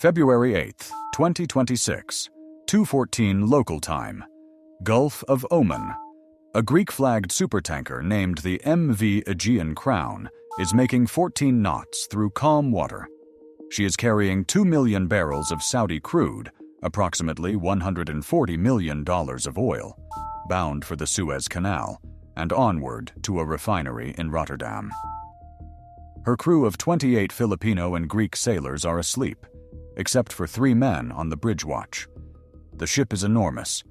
February 8, 2026, 2:14 local time. Gulf of Oman. A Greek-flagged supertanker named the MV Aegean Crown is making 14 knots through calm water. She is carrying 2 million barrels of Saudi crude, approximately $140 million of oil, bound for the Suez Canal and onward to a refinery in Rotterdam. Her crew of 28 Filipino and Greek sailors are asleep, except for 3 men on the bridge watch. The ship is enormous,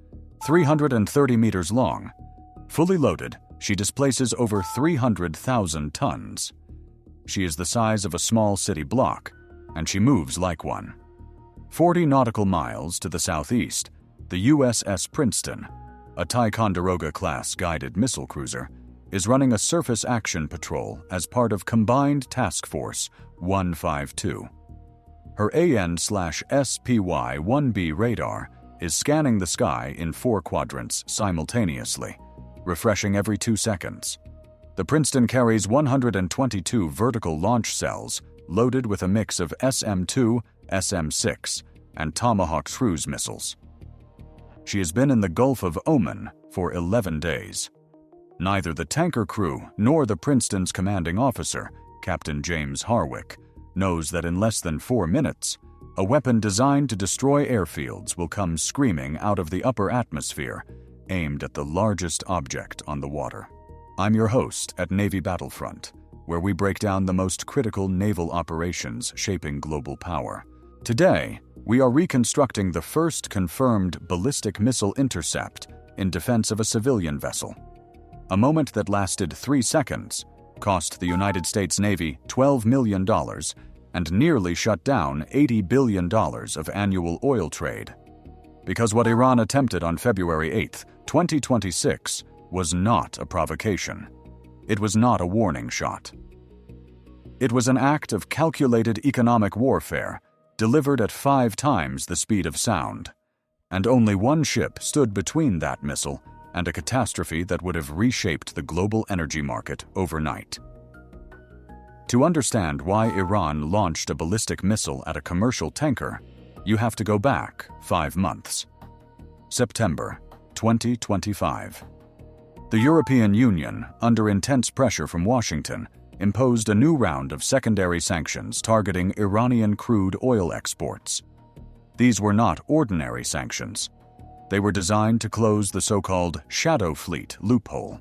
330 meters long. Fully loaded, she displaces over 300,000 tons. She is the size of a small city block, and she moves like one. 40 nautical miles to the southeast, the USS Princeton, a Ticonderoga-class guided missile cruiser, is running a surface action patrol as part of Combined Task Force 152. Her AN/SPY-1B radar is scanning the sky in 4 quadrants simultaneously, refreshing every 2 seconds. The Princeton carries 122 vertical launch cells loaded with a mix of SM-2, SM-6, and Tomahawk cruise missiles. She has been in the Gulf of Oman for 11 days. Neither the tanker crew nor the Princeton's commanding officer, Captain James Harwick, knows that in less than 4 minutes, a weapon designed to destroy airfields will come screaming out of the upper atmosphere, aimed at the largest object on the water. I'm your host at Navy Battlefront, where we break down the most critical naval operations shaping global power. Today, we are reconstructing the first confirmed ballistic missile intercept in defense of a civilian vessel. A moment that lasted 3 seconds, cost the United States Navy $12 million, and nearly shut down $80 billion of annual oil trade. Because what Iran attempted on February 8, 2026, was not a provocation. It was not a warning shot. It was an act of calculated economic warfare, delivered at 5 times the speed of sound. And only one ship stood between that missile and a catastrophe that would have reshaped the global energy market overnight. To understand why Iran launched a ballistic missile at a commercial tanker, you have to go back 5 months. September 2025. The European Union, under intense pressure from Washington, imposed a new round of secondary sanctions targeting Iranian crude oil exports. These were not ordinary sanctions. They were designed to close the so-called shadow fleet loophole,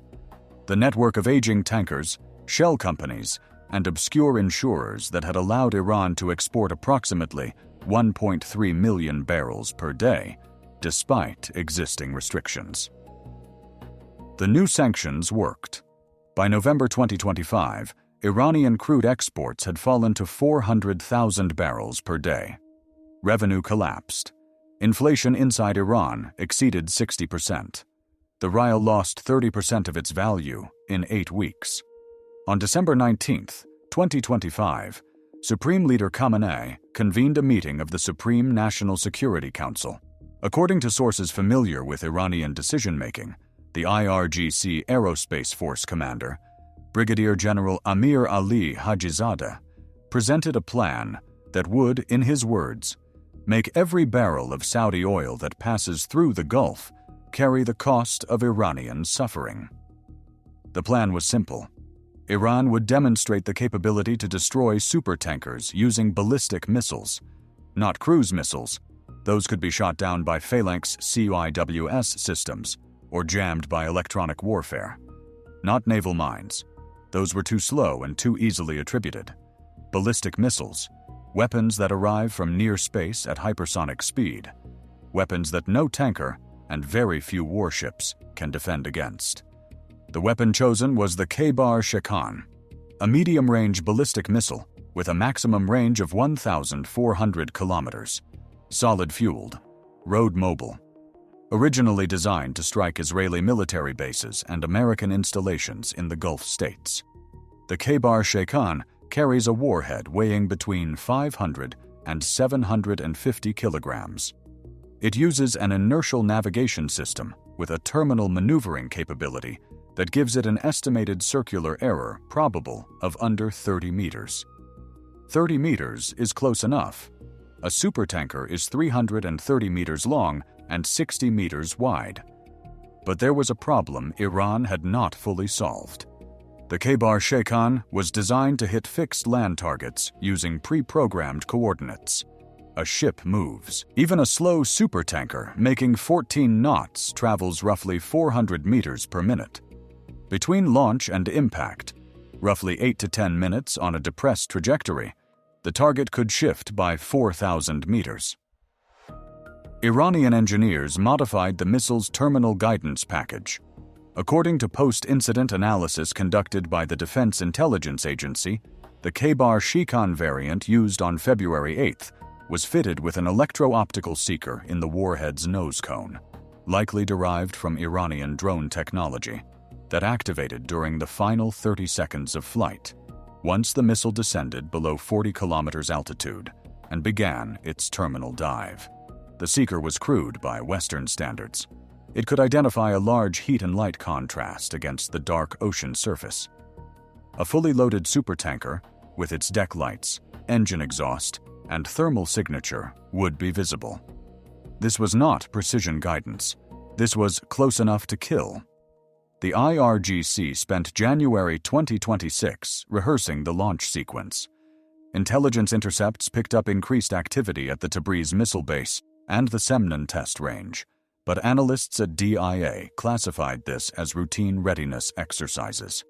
the network of aging tankers, shell companies, and obscure insurers that had allowed Iran to export approximately 1.3 million barrels per day, despite existing restrictions. The new sanctions worked. By November 2025, Iranian crude exports had fallen to 400,000 barrels per day. Revenue collapsed. Inflation inside Iran exceeded 60%. The rial lost 30% of its value in 8 weeks. On December 19, 2025, Supreme Leader Khamenei convened a meeting of the Supreme National Security Council. According to sources familiar with Iranian decision-making, the IRGC Aerospace Force commander, Brigadier General Amir Ali Hajizadeh, presented a plan that would, in his words, make every barrel of Saudi oil that passes through the Gulf carry the cost of Iranian suffering. The plan was simple. Iran would demonstrate the capability to destroy supertankers using ballistic missiles, not cruise missiles. Those could be shot down by Phalanx CIWS systems or jammed by electronic warfare. Not naval mines. Those were too slow and too easily attributed. Ballistic missiles, weapons that arrive from near space at hypersonic speed, weapons that no tanker and very few warships can defend against. The weapon chosen was the Kheibar Shekan, a medium-range ballistic missile with a maximum range of 1,400 kilometers, solid-fueled, road-mobile. Originally designed to strike Israeli military bases and American installations in the Gulf states. The Kheibar Shekan carries a warhead weighing between 500 and 750 kilograms. It uses an inertial navigation system with a terminal maneuvering capability that gives it an estimated circular error probable of under 30 meters. 30 meters is close enough. A supertanker is 330 meters long and 60 meters wide. But there was a problem Iran had not fully solved. The Kheibar Shekan was designed to hit fixed land targets using pre-programmed coordinates. A ship moves. Even a slow supertanker making 14 knots travels roughly 400 meters per minute. Between launch and impact, roughly 8 to 10 minutes on a depressed trajectory, the target could shift by 4,000 meters. Iranian engineers modified the missile's terminal guidance package. According to post-incident analysis conducted by the Defense Intelligence Agency, the Kheibar Shekan variant used on February 8th was fitted with an electro-optical seeker in the warhead's nose cone, likely derived from Iranian drone technology, that activated during the final 30 seconds of flight, once the missile descended below 40 kilometers altitude and began its terminal dive. The seeker was crude by Western standards. It could identify a large heat and light contrast against the dark ocean surface. A fully loaded supertanker, with its deck lights, engine exhaust, and thermal signature, would be visible. This was not precision guidance. This was close enough to kill. The IRGC spent January 2026 rehearsing the launch sequence. Intelligence intercepts picked up increased activity at the Tabriz missile base and the Semnan test range, but analysts at DIA classified this as routine readiness exercises.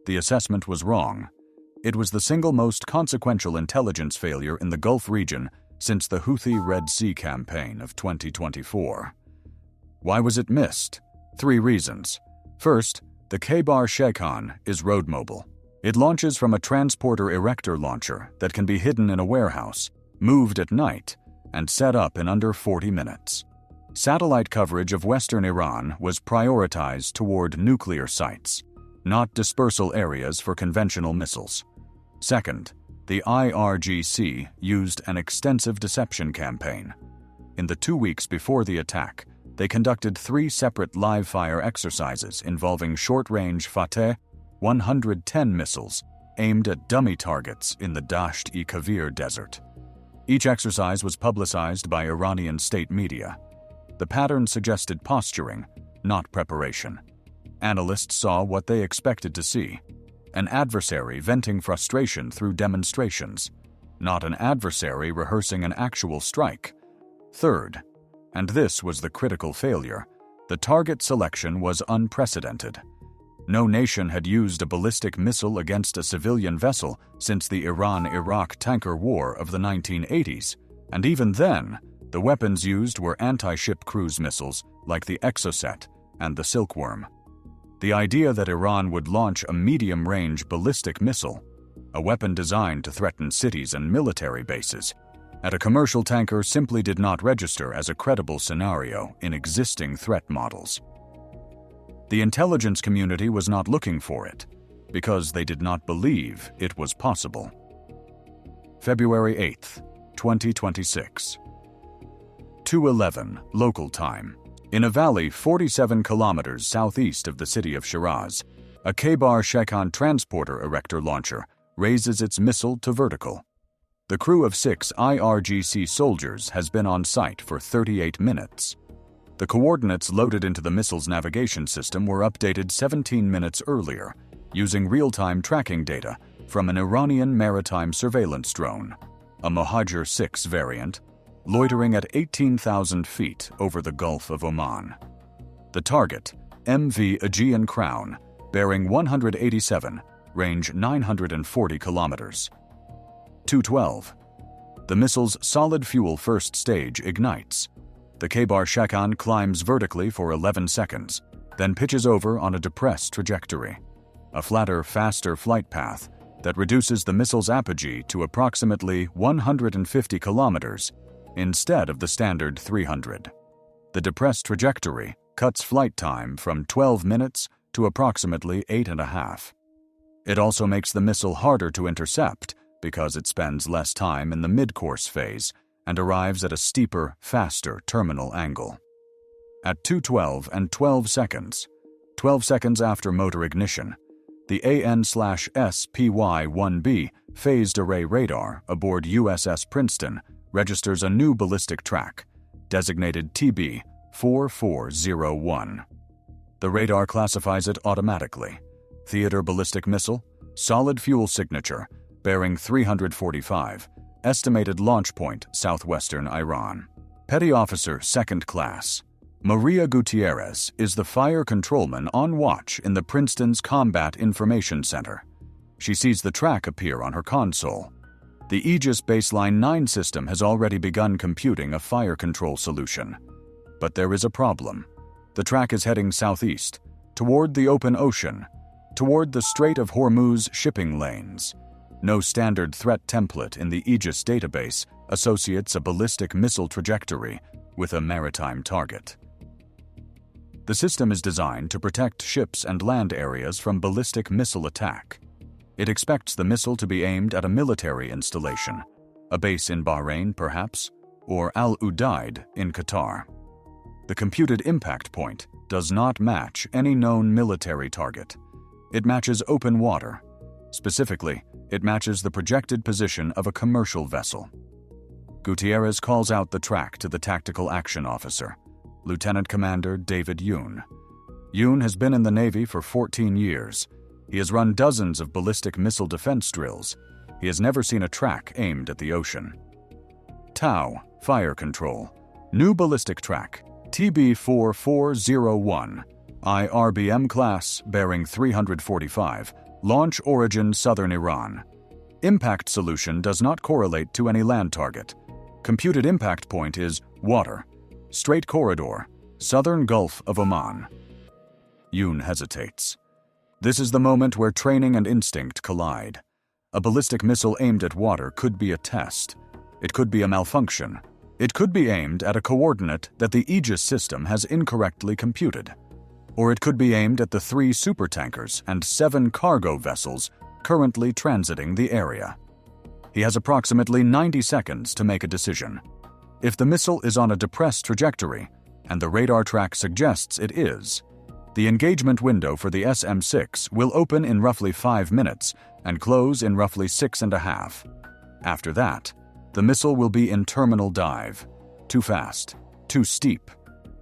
The assessment was wrong. It was the single most consequential intelligence failure in the Gulf region since the Houthi Red Sea campaign of 2024. Why was it missed? 3 reasons. First, the Kheibar Shekan is road mobile. It launches from a transporter erector launcher that can be hidden in a warehouse, moved at night, and set up in under 40 minutes. Satellite coverage of western Iran was prioritized toward nuclear sites, not dispersal areas for conventional missiles. Second, the IRGC used an extensive deception campaign. In the 2 weeks before the attack, they conducted 3 separate live-fire exercises involving short-range Fateh 110 missiles aimed at dummy targets in the Dasht-e-Kavir desert. Each exercise was publicized by Iranian state media. The pattern suggested posturing, not preparation. Analysts saw what they expected to see: an adversary venting frustration through demonstrations, not an adversary rehearsing an actual strike. Third, and this was the critical failure, the target selection was unprecedented. No nation had used a ballistic missile against a civilian vessel since the Iran-Iraq tanker war of the 1980s, and even then, the weapons used were anti-ship cruise missiles like the Exocet and the Silkworm. The idea that Iran would launch a medium-range ballistic missile, a weapon designed to threaten cities and military bases, at a commercial tanker simply did not register as a credible scenario in existing threat models. The intelligence community was not looking for it, because they did not believe it was possible. February 8, 2026. 2:11 local time. In a valley 47 kilometers southeast of the city of Shiraz, a Kheibar Shekan transporter erector launcher raises its missile to vertical. The crew of 6 IRGC soldiers has been on site for 38 minutes. The coordinates loaded into the missile's navigation system were updated 17 minutes earlier, using real-time tracking data from an Iranian maritime surveillance drone, a Mach 6 variant, loitering at 18,000 feet over the Gulf of Oman. The target, MV Aegean Crown, bearing 187, range 940 kilometers. 2:12. The missile's solid fuel first stage ignites. The Kheibar Shekan climbs vertically for 11 seconds, then pitches over on a depressed trajectory, a flatter, faster flight path that reduces the missile's apogee to approximately 150 kilometers instead of the standard 300. The depressed trajectory cuts flight time from 12 minutes to approximately 8.5. It also makes the missile harder to intercept because it spends less time in the mid-course phase and arrives at a steeper, faster terminal angle. At 2:12 and 12 seconds after motor ignition, the AN/SPY-1B phased array radar aboard USS Princeton registers a new ballistic track, designated TB-4401. The radar classifies it automatically. Theater ballistic missile, solid fuel signature, bearing 345, estimated launch point southwestern Iran. Petty Officer 2nd Class Maria Gutierrez is the fire controlman on watch in the Princeton's Combat Information Center. She sees the track appear on her console. The Aegis Baseline 9 system has already begun computing a fire control solution. But there is a problem. The track is heading southeast, toward the open ocean, toward the Strait of Hormuz shipping lanes. No standard threat template in the Aegis database associates a ballistic missile trajectory with a maritime target. The system is designed to protect ships and land areas from ballistic missile attack. It expects the missile to be aimed at a military installation, a base in Bahrain perhaps, or Al Udeid in Qatar. The computed impact point does not match any known military target. It matches open water. Specifically, it matches the projected position of a commercial vessel. Gutierrez calls out the track to the Tactical Action Officer, Lieutenant Commander David Yoon. Yoon has been in the Navy for 14 years. He has run dozens of ballistic missile defense drills. He has never seen a track aimed at the ocean. TOW, Fire Control. New ballistic track, TB-4401, IRBM class, bearing 345, launch origin southern Iran. Impact solution does not correlate to any land target. Computed impact point is water. Strait corridor, southern Gulf of Oman. Yoon hesitates. This is the moment where training and instinct collide. A ballistic missile aimed at water could be a test. It could be a malfunction. It could be aimed at a coordinate that the Aegis system has incorrectly computed. Or it could be aimed at the 3 supertankers and 7 cargo vessels currently transiting the area. He has approximately 90 seconds to make a decision. If the missile is on a depressed trajectory, and the radar track suggests it is, the engagement window for the SM-6 will open in roughly 5 minutes and close in roughly 6.5. After that, the missile will be in terminal dive. Too fast, too steep.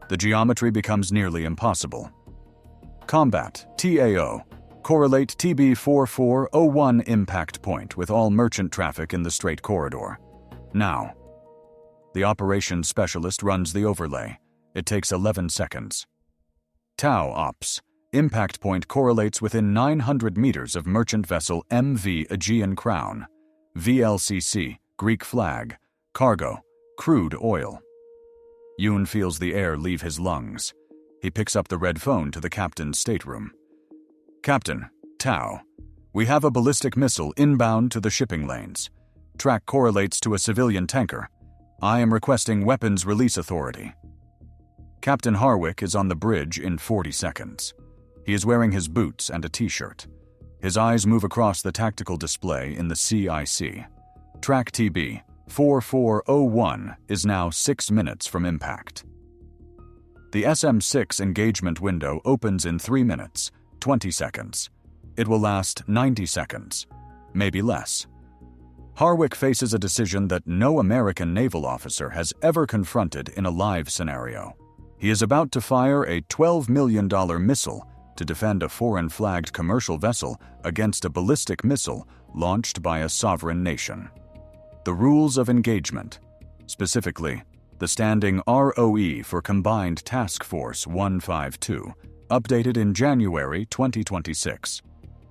The geometry becomes nearly impossible. Combat, TAO. Correlate TB-4401 impact point with all merchant traffic in the Strait corridor. Now. The operations specialist runs the overlay. It takes 11 seconds. TOW Ops. Impact point correlates within 900 meters of merchant vessel MV Aegean Crown. VLCC, Greek flag, cargo, crude oil. Yoon feels the air leave his lungs. He picks up the red phone to the captain's stateroom. Captain, TOW. We have a ballistic missile inbound to the shipping lanes. Track correlates to a civilian tanker. I am requesting weapons release authority. Captain Harwick is on the bridge in 40 seconds. He is wearing his boots and a t-shirt. His eyes move across the tactical display in the CIC. Track TB-4401 is now 6 minutes from impact. The SM-6 engagement window opens in 3 minutes, 20 seconds. It will last 90 seconds, maybe less. Harwick faces a decision that no American naval officer has ever confronted in a live scenario. He is about to fire a $12 million missile to defend a foreign-flagged commercial vessel against a ballistic missile launched by a sovereign nation. The rules of engagement, specifically the standing ROE for Combined Task Force 152, updated in January 2026,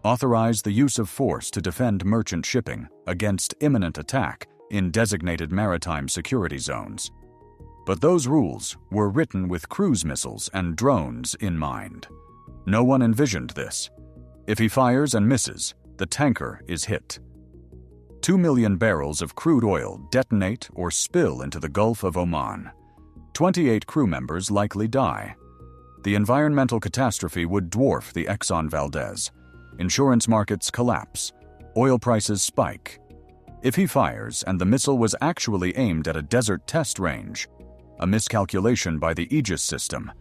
authorize the use of force to defend merchant shipping against imminent attack in designated maritime security zones. But those rules were written with cruise missiles and drones in mind. No one envisioned this. If he fires and misses, the tanker is hit. 2 million barrels of crude oil detonate or spill into the Gulf of Oman. 28 crew members likely die. The environmental catastrophe would dwarf the Exxon Valdez. Insurance markets collapse. Oil prices spike. If he fires and the missile was actually aimed at a desert test range, a miscalculation by the Aegis system,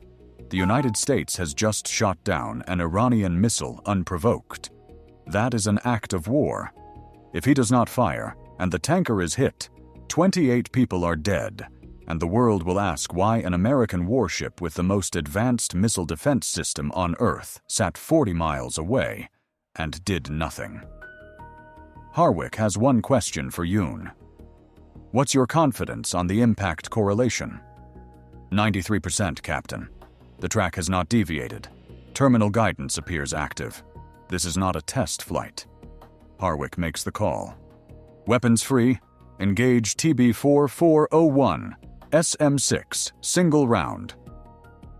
the United States has just shot down an Iranian missile unprovoked. That is an act of war. If he does not fire and the tanker is hit, 28 people are dead, and the world will ask why an American warship with the most advanced missile defense system on Earth sat 40 miles away and did nothing. Harwick has one question for Yoon. What's your confidence on the impact correlation? 93%, Captain. The track has not deviated. Terminal guidance appears active. This is not a test flight. Harwick makes the call. Weapons free. Engage TB-4401, SM-6, single round.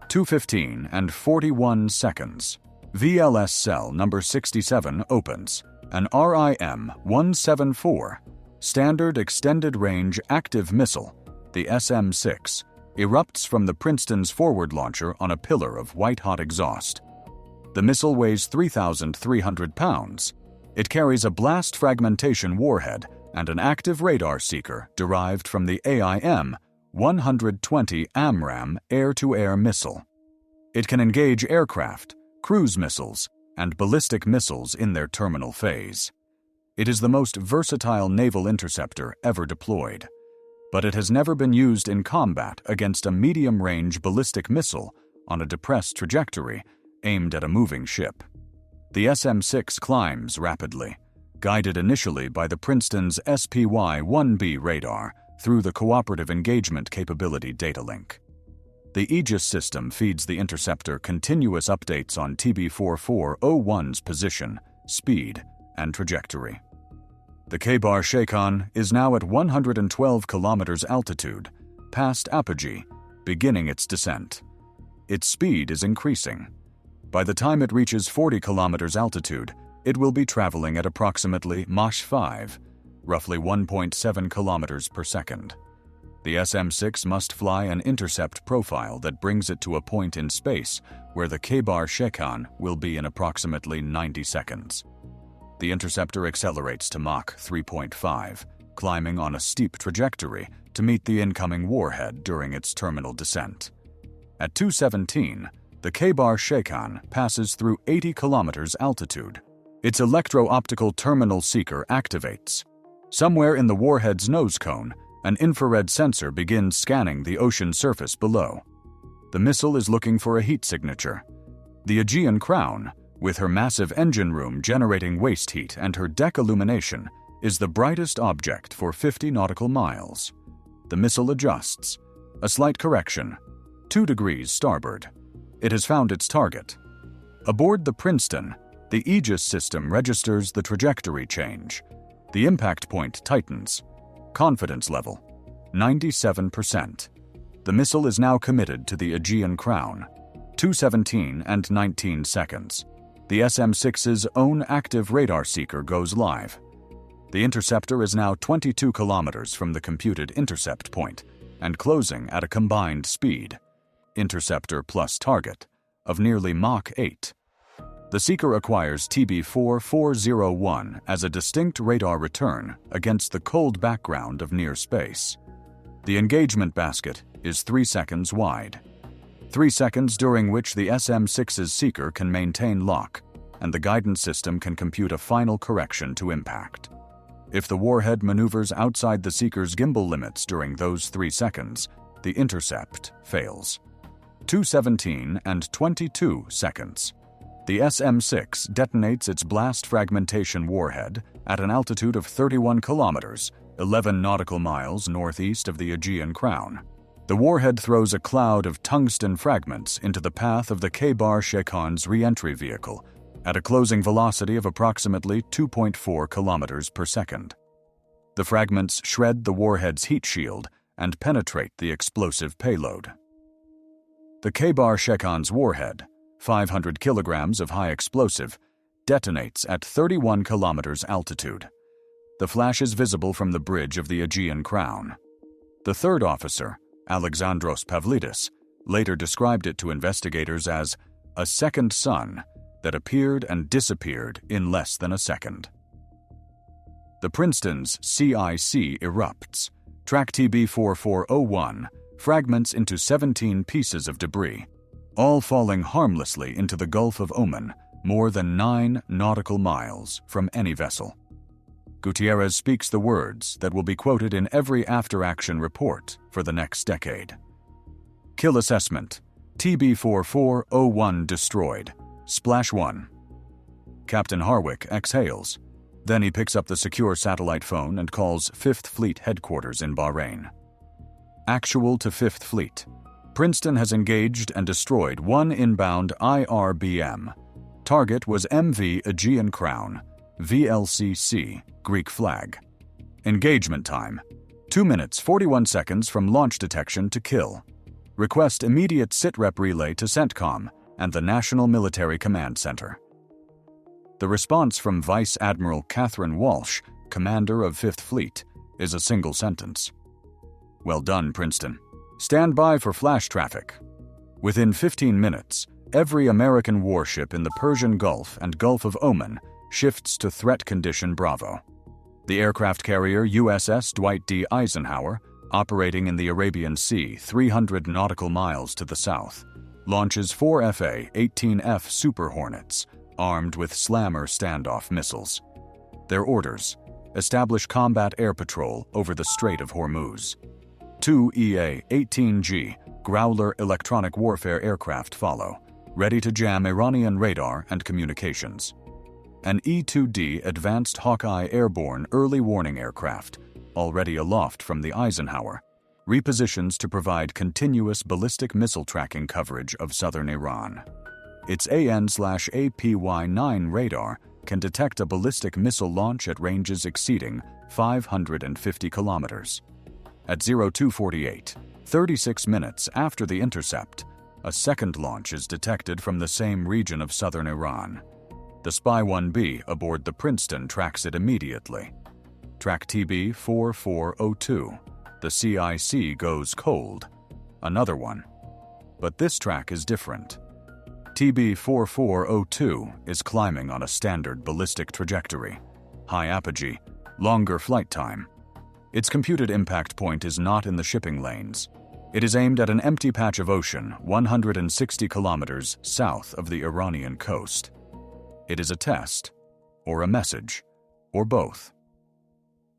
2:15 and 41 seconds. VLS cell number 67 opens. An RIM-174, standard extended range active missile, the SM-6, erupts from the Princeton's forward launcher on a pillar of white-hot exhaust. The missile weighs 3,300 pounds. It carries a blast fragmentation warhead and an active radar seeker derived from the AIM-120 AMRAAM air-to-air missile. It can engage aircraft, cruise missiles, and ballistic missiles in their terminal phase. It is the most versatile naval interceptor ever deployed, but it has never been used in combat against a medium-range ballistic missile on a depressed trajectory aimed at a moving ship. The SM-6 climbs rapidly, guided initially by the Princeton's SPY-1B radar through the Cooperative Engagement Capability data link. The Aegis system feeds the interceptor continuous updates on TB-4401's position, speed, and trajectory. The Kheibar Shekan is now at 112 kilometers altitude, past apogee, beginning its descent. Its speed is increasing. By the time it reaches 40 kilometers altitude, it will be traveling at approximately Mach 5, roughly 1.7 kilometers per second. The SM-6 must fly an intercept profile that brings it to a point in space where the Kheibar Shekan will be in approximately 90 seconds. The interceptor accelerates to Mach 3.5, climbing on a steep trajectory to meet the incoming warhead during its terminal descent. At 2:17, the Kheibar Shekan passes through 80 kilometers altitude. Its electro-optical terminal seeker activates. Somewhere in the warhead's nose cone, an infrared sensor begins scanning the ocean surface below. The missile is looking for a heat signature. The Aegean Crown, with her massive engine room generating waste heat and her deck illumination, is the brightest object for 50 nautical miles. The missile adjusts. A slight correction. 2 degrees starboard. It has found its target. Aboard the Princeton, the Aegis system registers the trajectory change. The impact point tightens. Confidence level, 97%. The missile is now committed to the Aegean Crown. 2:17 and 19 seconds. The SM-6's own active radar seeker goes live. The interceptor is now 22 kilometers from the computed intercept point and closing at a combined speed, interceptor plus target, of nearly Mach 8. The seeker acquires TB-4401 as a distinct radar return against the cold background of near space. The engagement basket is 3 seconds wide. 3 seconds during which the SM-6's seeker can maintain lock, and the guidance system can compute a final correction to impact. If the warhead maneuvers outside the seeker's gimbal limits during those 3 seconds, the intercept fails. 2:17 and 22 seconds. The SM-6 detonates its blast fragmentation warhead at an altitude of 31 kilometers, 11 nautical miles northeast of the Aegean Crown. The warhead throws a cloud of tungsten fragments into the path of the Kheibar Shekan's re-entry vehicle at a closing velocity of approximately 2.4 kilometers per second. The fragments shred the warhead's heat shield and penetrate the explosive payload. The Kheibar Shekan's warhead, 500 kilograms of high explosive, detonates at 31 kilometers altitude. The flash is visible from the bridge of the Aegean Crown. The third officer, Alexandros Pavlidis, later described it to investigators as a second sun that appeared and disappeared in less than a second. The Princeton's CIC erupts. Track TB-4401 fragments into 17 pieces of debris, all falling harmlessly into the Gulf of Oman, more than 9 nautical miles from any vessel. Gutierrez speaks the words that will be quoted in every after-action report for the next decade. Kill assessment. TB-4401 destroyed. Splash 1. Captain Harwick exhales. Then he picks up the secure satellite phone and calls 5th Fleet headquarters in Bahrain. Actual to 5th Fleet. Princeton has engaged and destroyed one inbound IRBM. Target was MV Aegean Crown, VLCC, Greek flag. Engagement time: 2 minutes 41 seconds from launch detection to kill. Request immediate SITREP relay to CENTCOM and the National Military Command Center. The response from Vice Admiral Catherine Walsh, commander of 5th Fleet, is a single sentence. Well done, Princeton. Stand by for flash traffic. Within 15 minutes, every American warship in the Persian Gulf and Gulf of Oman shifts to Threat Condition Bravo. The aircraft carrier USS Dwight D. Eisenhower, operating in the Arabian Sea 300 nautical miles to the south, launches 4 FA-18F Super Hornets, armed with Slammer standoff missiles. Their orders: establish combat air patrol over the Strait of Hormuz. 2 EA-18G Growler electronic warfare aircraft follow, ready to jam Iranian radar and communications. An E-2D Advanced Hawkeye airborne early warning aircraft, already aloft from the Eisenhower, repositions to provide continuous ballistic missile tracking coverage of southern Iran. Its AN/APY-9 radar can detect a ballistic missile launch at ranges exceeding 550 kilometers. At 0248, 36 minutes after the intercept, a second launch is detected from the same region of southern Iran. The Spy-1B aboard the Princeton tracks it immediately. Track TB-4402. The CIC goes cold. Another one. But this track is different. TB-4402 is climbing on a standard ballistic trajectory. High apogee, longer flight time. Its computed impact point is not in the shipping lanes. It is aimed at an empty patch of ocean 160 kilometers south of the Iranian coast. It is a test, or a message, or both.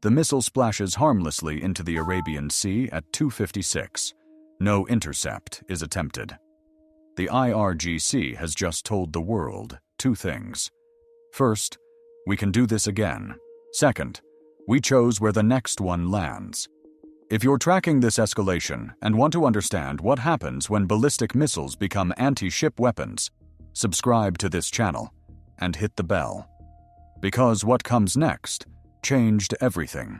The missile splashes harmlessly into the Arabian Sea at 2:56. No intercept is attempted. The IRGC has just told the world 2 things. First, we can do this again. Second, we chose where the next one lands. If you're tracking this escalation and want to understand what happens when ballistic missiles become anti-ship weapons, subscribe to this channel and hit the bell. Because what comes next changed everything.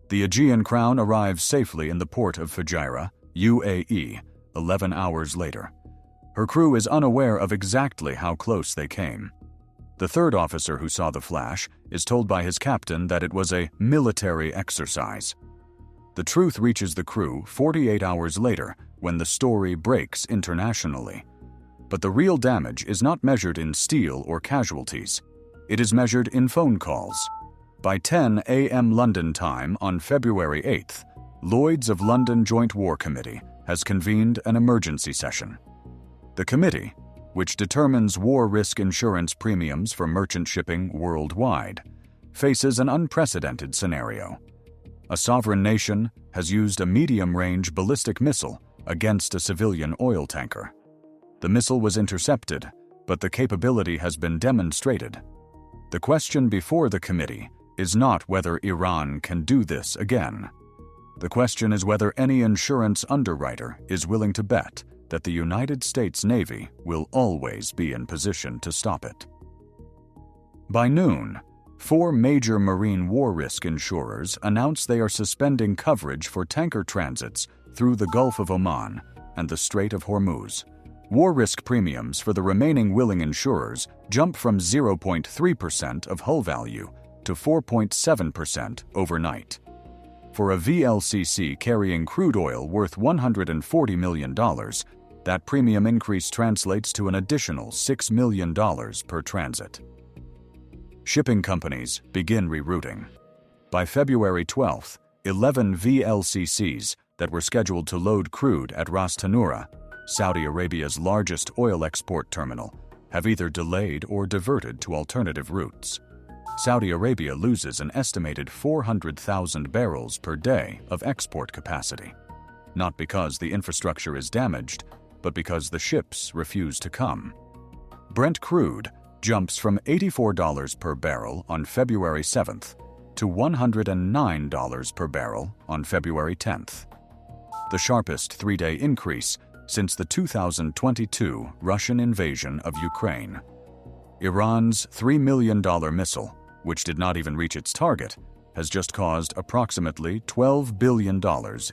The Aegean Crown arrives safely in the port of Fujairah, UAE, 11 hours later. Her crew is unaware of exactly how close they came. The third officer who saw the flash is told by his captain that it was a military exercise. The truth reaches the crew 48 hours later when the story breaks internationally. But the real damage is not measured in steel or casualties. It is measured in phone calls. By 10 a.m. London time on February 8th, Lloyd's of London Joint War Committee has convened an emergency session. The committee, which determines war risk insurance premiums for merchant shipping worldwide, faces an unprecedented scenario. A sovereign nation has used a medium-range ballistic missile against a civilian oil tanker. The missile was intercepted, but the capability has been demonstrated. The question before the committee is not whether Iran can do this again. The question is whether any insurance underwriter is willing to bet that the United States Navy will always be in position to stop it. By noon, 4 major marine war risk insurers announced they are suspending coverage for tanker transits through the Gulf of Oman and the Strait of Hormuz. War risk premiums for the remaining willing insurers jump from 0.3% of hull value to 4.7% overnight. For a VLCC carrying crude oil worth $140 million, that premium increase translates to an additional $6 million per transit. Shipping companies begin rerouting. By February 12th, 11 VLCCs that were scheduled to load crude at Ras Tanura, Saudi Arabia's largest oil export terminal, have either delayed or diverted to alternative routes. Saudi Arabia loses an estimated 400,000 barrels per day of export capacity, not because the infrastructure is damaged, but because the ships refuse to come. Brent crude jumps from $84 per barrel on February 7th to $109 per barrel on February 10th, the sharpest three-day increase since the 2022 Russian invasion of Ukraine. Iran's $3 million missile, which did not even reach its target, has just caused approximately $12 billion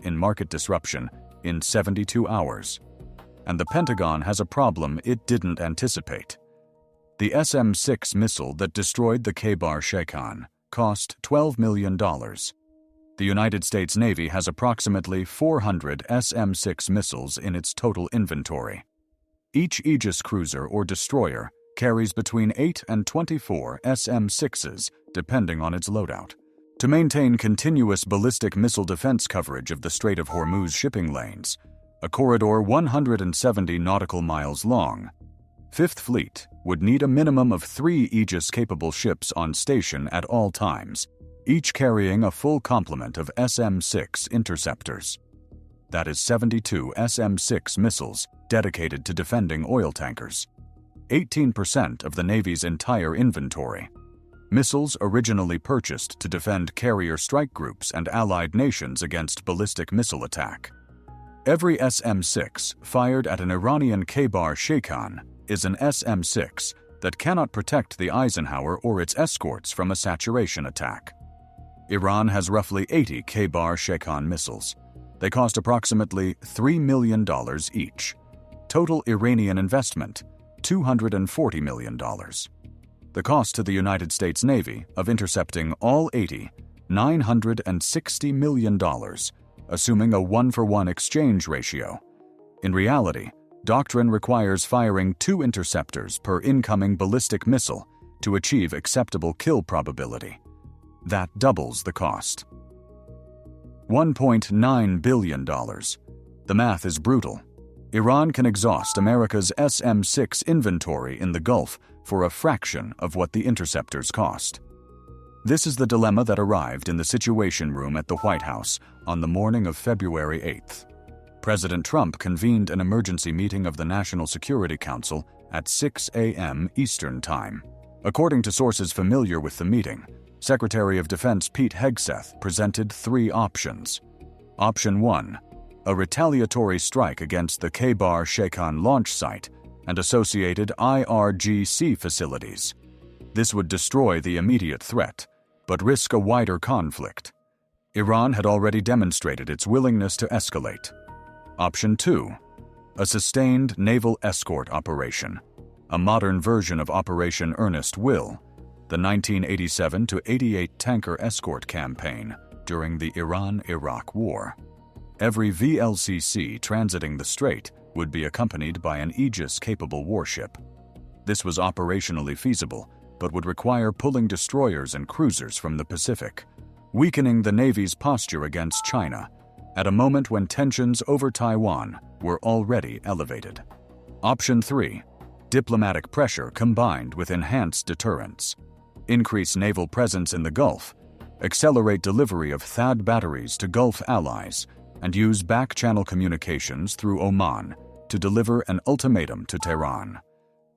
in market disruption in 72 hours. And the Pentagon has a problem it didn't anticipate. The SM-6 missile that destroyed the Kheibar Shekan cost $12 million. The United States Navy has approximately 400 SM-6 missiles in its total inventory. Each Aegis cruiser or destroyer carries between 8 and 24 SM-6s, depending on its loadout. To maintain continuous ballistic missile defense coverage of the Strait of Hormuz shipping lanes, a corridor 170 nautical miles long, Fifth Fleet would need a minimum of 3 Aegis-capable ships on station at all times, each carrying a full complement of SM-6 interceptors. That is 72 SM-6 missiles dedicated to defending oil tankers. 18% of the Navy's entire inventory. Missiles originally purchased to defend carrier strike groups and allied nations against ballistic missile attack. Every SM-6 fired at an Iranian Kheibar Shekan is an SM-6 that cannot protect the Eisenhower or its escorts from a saturation attack. Iran has roughly 80 Kheibar Shekan missiles. They cost approximately $3 million each. Total Iranian investment, $240 million. The cost to the United States Navy of intercepting all 80, $960 million, assuming a 1-for-1 exchange ratio. In reality, doctrine requires firing 2 interceptors per incoming ballistic missile to achieve acceptable kill probability. That doubles the cost. $1.9 billion. The math is brutal. Iran can exhaust America's SM-6 inventory in the Gulf for a fraction of what the interceptors cost. This is the dilemma that arrived in the Situation Room at the White House on the morning of February 8th. President Trump convened an emergency meeting of the National Security Council at 6 a.m. Eastern Time. According to sources familiar with the meeting, Secretary of Defense Pete Hegseth presented 3 options. Option 1, a retaliatory strike against the Kheibar Shekan launch site and associated IRGC facilities. This would destroy the immediate threat, but risk a wider conflict. Iran had already demonstrated its willingness to escalate. Option 2, a sustained naval escort operation, a modern version of Operation Earnest Will, the 1987-88 tanker escort campaign during the Iran-Iraq War. Every VLCC transiting the strait would be accompanied by an Aegis-capable warship. This was operationally feasible, but would require pulling destroyers and cruisers from the Pacific, weakening the Navy's posture against China at a moment when tensions over Taiwan were already elevated. Option 3, diplomatic pressure combined with enhanced deterrence. Increase naval presence in the Gulf, accelerate delivery of THAAD batteries to Gulf allies, and use back-channel communications through Oman to deliver an ultimatum to Tehran.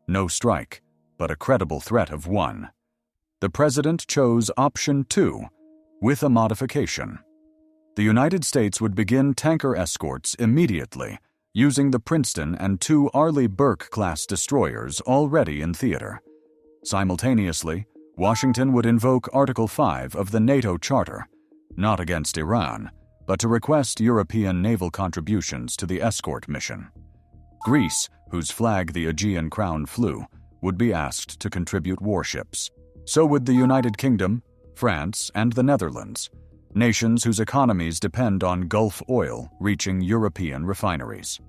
No strike, but a credible threat of one. The president chose option 2, with a modification. The United States would begin tanker escorts immediately, using the Princeton and 2 Arleigh Burke-class destroyers already in theater. Simultaneously, Washington would invoke Article 5 of the NATO Charter, not against Iran, but to request European naval contributions to the escort mission. Greece, whose flag the Aegean crown flew, would be asked to contribute warships. So would the United Kingdom, France, and the Netherlands, nations whose economies depend on Gulf oil reaching European refineries.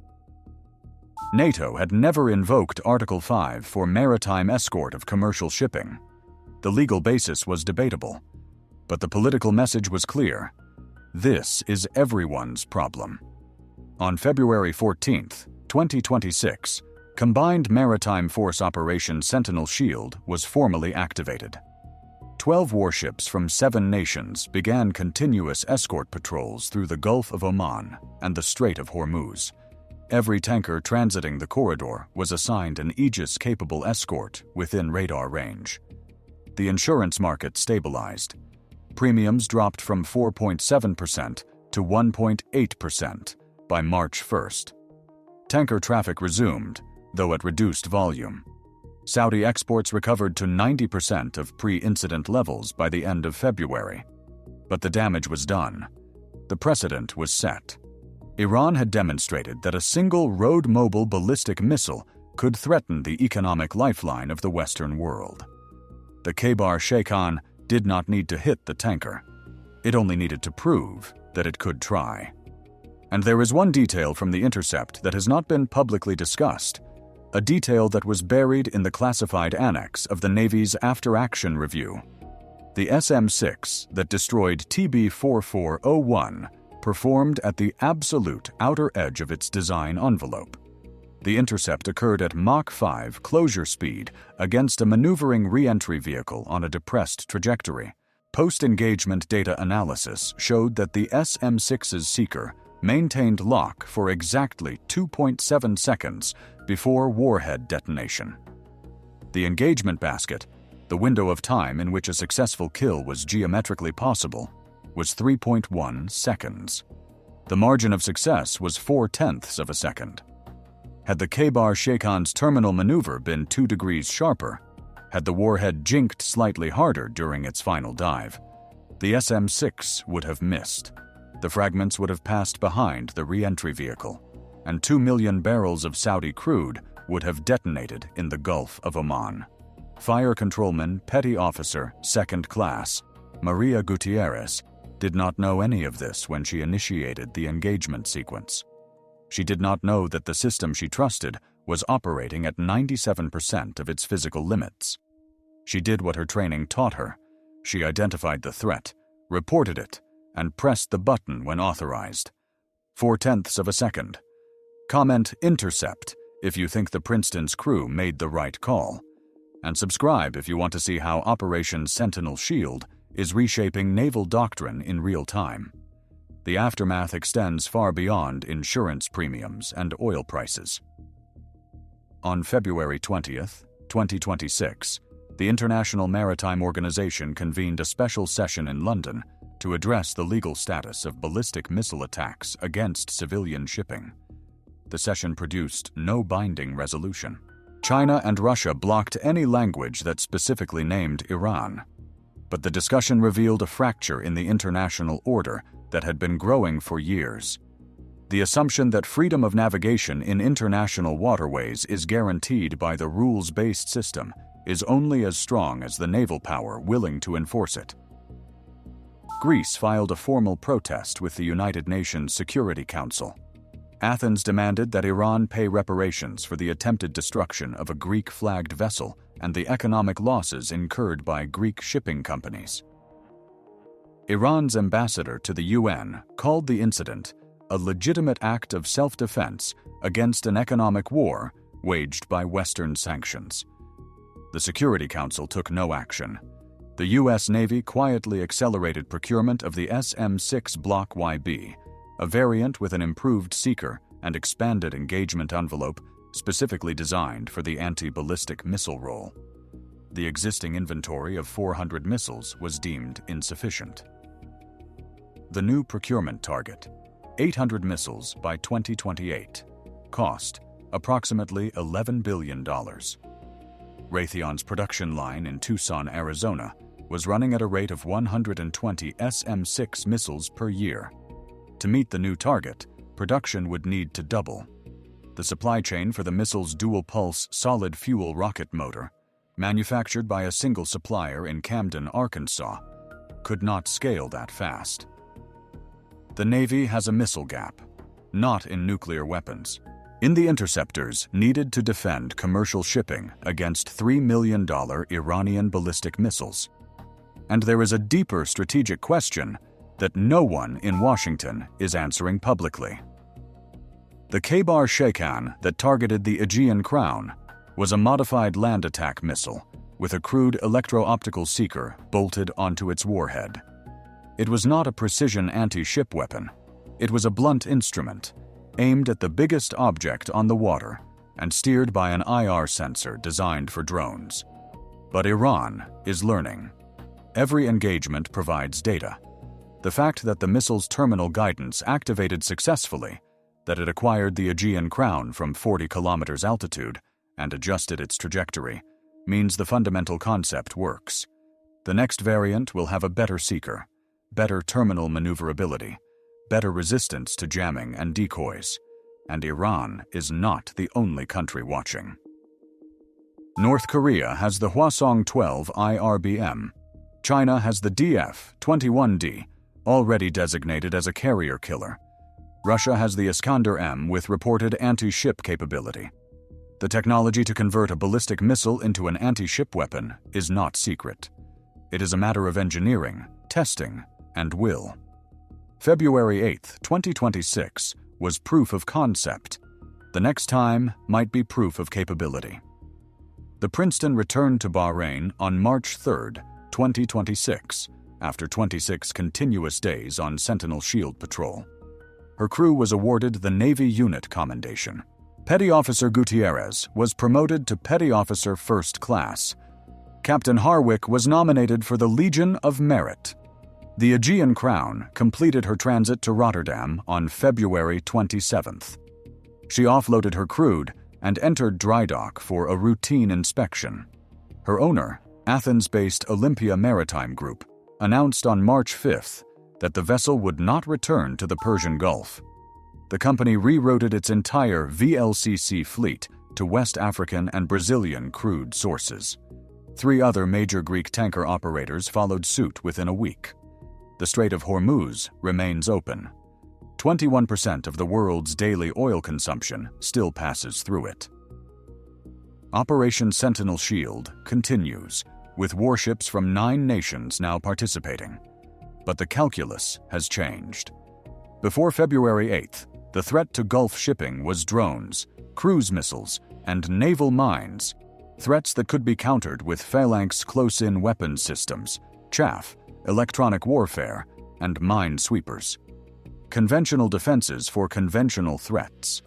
NATO had never invoked Article 5 for maritime escort of commercial shipping. The legal basis was debatable, but the political message was clear. This is everyone's problem. On February 14, 2026, Combined Maritime Force Operation Sentinel Shield was formally activated. 12 warships from 7 nations began continuous escort patrols through the Gulf of Oman and the Strait of Hormuz. Every tanker transiting the corridor was assigned an Aegis-capable escort within radar range. The insurance market stabilized. Premiums dropped from 4.7% to 1.8% by March 1st. Tanker traffic resumed, though at reduced volume. Saudi exports recovered to 90% of pre-incident levels by the end of February. But the damage was done. The precedent was set. Iran had demonstrated that a single road-mobile ballistic missile could threaten the economic lifeline of the Western world. The Kheibar Shekan did not need to hit the tanker. It only needed to prove that it could try. And there is one detail from the intercept that has not been publicly discussed, a detail that was buried in the classified annex of the Navy's after-action review. The SM-6 that destroyed TB-4401 performed at the absolute outer edge of its design envelope. The intercept occurred at Mach 5 closure speed against a maneuvering re-entry vehicle on a depressed trajectory. Post-engagement data analysis showed that the SM-6's seeker maintained lock for exactly 2.7 seconds before warhead detonation. The engagement basket, the window of time in which a successful kill was geometrically possible, was 3.1 seconds. The margin of success was 0.4 of a second. Had the Kheibar Shekan's terminal maneuver been 2 degrees sharper, had the warhead jinked slightly harder during its final dive, the SM-6 would have missed. The fragments would have passed behind the re-entry vehicle, and 2 million barrels of Saudi crude would have detonated in the Gulf of Oman. Fire Controlman Petty Officer, 2nd Class, Maria Gutierrez, did not know any of this when she initiated the engagement sequence. She did not know that the system she trusted was operating at 97% of its physical limits. She did what her training taught her. She identified the threat, reported it, and pressed the button when authorized. 0.4 of a second. Comment intercept if you think the Princeton's crew made the right call. And subscribe if you want to see how Operation Sentinel Shield is reshaping naval doctrine in real time. The aftermath extends far beyond insurance premiums and oil prices. On February 20th, 2026, the International Maritime Organization convened a special session in London to address the legal status of ballistic missile attacks against civilian shipping. The session produced no binding resolution. China and Russia blocked any language that specifically named Iran. But the discussion revealed a fracture in the international order that had been growing for years. The assumption that freedom of navigation in international waterways is guaranteed by the rules-based system is only as strong as the naval power willing to enforce it. Greece filed a formal protest with the United Nations Security Council. Athens demanded that Iran pay reparations for the attempted destruction of a Greek-flagged vessel and the economic losses incurred by Greek shipping companies. Iran's ambassador to the UN called the incident a legitimate act of self-defense against an economic war waged by Western sanctions. The Security Council took no action. The U.S. Navy quietly accelerated procurement of the SM-6 Block YB, a variant with an improved seeker and expanded engagement envelope specifically designed for the anti-ballistic missile role. The existing inventory of 400 missiles was deemed insufficient. The new procurement target: 800 missiles by 2028. Cost: approximately $11 billion. Raytheon's production line in Tucson, Arizona, was running at a rate of 120 SM-6 missiles per year. To meet the new target, production would need to double. The supply chain for the missile's dual-pulse solid-fuel rocket motor, manufactured by a single supplier in Camden, Arkansas, could not scale that fast. The Navy has a missile gap, not in nuclear weapons, in the interceptors needed to defend commercial shipping against $3 million Iranian ballistic missiles. And there is a deeper strategic question that no one in Washington is answering publicly. The Kheibar Shekan that targeted the Aegean Crown was a modified land attack missile with a crude electro-optical seeker bolted onto its warhead. It was not a precision anti-ship weapon. It was a blunt instrument, aimed at the biggest object on the water and steered by an IR sensor designed for drones. But Iran is learning. Every engagement provides data. The fact that the missile's terminal guidance activated successfully, that it acquired the Aegean crown from 40 kilometers altitude and adjusted its trajectory, means the fundamental concept works. The next variant will have a better seeker, better terminal maneuverability, better resistance to jamming and decoys, and Iran is not the only country watching. North Korea has the Hwasong-12 IRBM. China has the DF-21D, already designated as a carrier killer. Russia has the Iskander-M with reported anti-ship capability. The technology to convert a ballistic missile into an anti-ship weapon is not secret. It is a matter of engineering, testing, and will. February 8, 2026 was proof of concept. The next time might be proof of capability. The Princeton returned to Bahrain on March 3, 2026, after 26 continuous days on Sentinel Shield patrol. Her crew was awarded the Navy Unit Commendation. Petty Officer Gutierrez was promoted to Petty Officer First Class. Captain Harwick was nominated for the Legion of Merit. The Aegean Crown completed her transit to Rotterdam on February 27th. She offloaded her crude and entered dry dock for a routine inspection. Her owner, Athens-based Olympia Maritime Group, announced on March 5th that the vessel would not return to the Persian Gulf. The company rerouted its entire VLCC fleet to West African and Brazilian crude sources. 3 other major Greek tanker operators followed suit within a week. The Strait of Hormuz remains open. 21% of the world's daily oil consumption still passes through it. Operation Sentinel Shield continues, with warships from 9 nations now participating. But the calculus has changed. Before February 8th, the threat to Gulf shipping was drones, cruise missiles, and naval mines, threats that could be countered with phalanx close-in weapons systems, chaff, electronic warfare, and mine sweepers. Conventional defenses for conventional threats.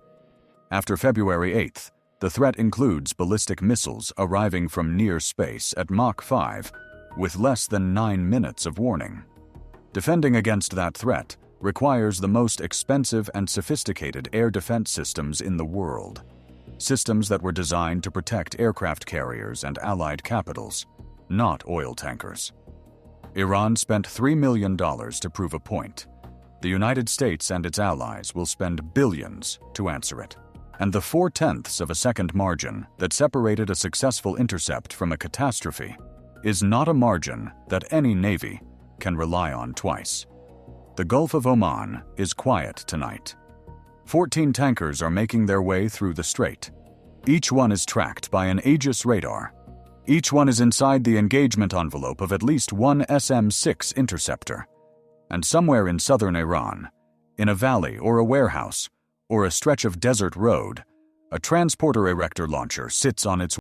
After February 8th, the threat includes ballistic missiles arriving from near space at Mach 5 with less than 9 minutes of warning. Defending against that threat requires the most expensive and sophisticated air defense systems in the world. Systems that were designed to protect aircraft carriers and allied capitals, not oil tankers. Iran spent $3 million to prove a point. The United States and its allies will spend billions to answer it. And the 0.4 of a second margin that separated a successful intercept from a catastrophe is not a margin that any navy can rely on twice. The Gulf of Oman is quiet tonight. 14 tankers are making their way through the strait. Each one is tracked by an Aegis radar. Each one is inside the engagement envelope of at least one SM-6 interceptor. And somewhere in southern Iran, in a valley or a warehouse, or a stretch of desert road, a transporter erector launcher sits on its